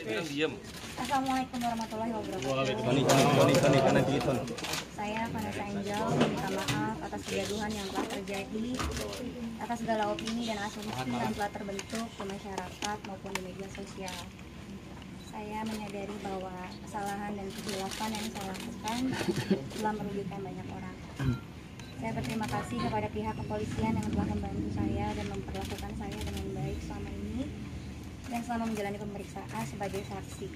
bilang diem. Assalamualaikum warahmatullahi wabarakatuh. Saya Vanessa Angel meminta maaf atas kegaduhan yang telah terjadi, atas segala opini dan asumsi yang telah terbentuk di masyarakat maupun di media sosial. Saya menyadari bahwa kesalahan dan kehilafan yang saya lakukan telah merugikan banyak orang. Saya berterima kasih kepada pihak kepolisian yang telah membantu saya dan memperlakukan saya dengan baik selama ini dan selama menjalani pemeriksaan sebagai saksi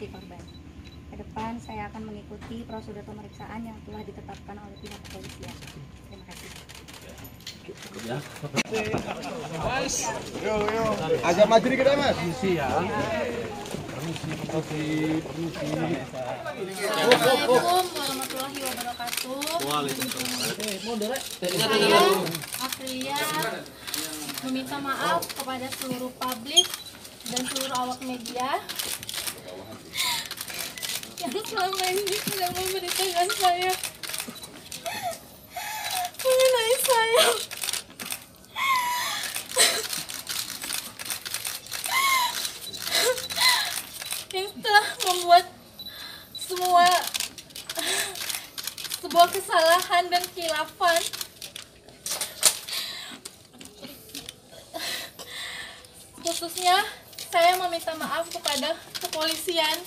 korban. Ke depan saya akan mengikuti prosedur pemeriksaan yang telah ditetapkan oleh pihak kepolisian. Terima kasih. Mas, agak maju dikit ya, Mas. Permisi ya. Permisi. Assalamualaikum warahmatullahi wabarakatuh. Saya Aprilia meminta maaf kepada seluruh publik dan seluruh awak media yang selama ini sudah memberitakan saya mengenai saya. Yang telah membuat sebuah kesalahan dan khilafan. Khususnya saya meminta maaf kepada kepolisian,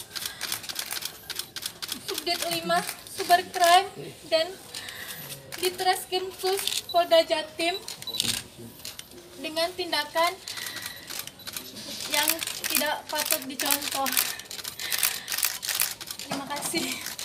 Subdit 5 Cybercrime dan Ditreskrimsus Polda Jatim dengan tindakan yang tidak patut dicontoh. Terima kasih.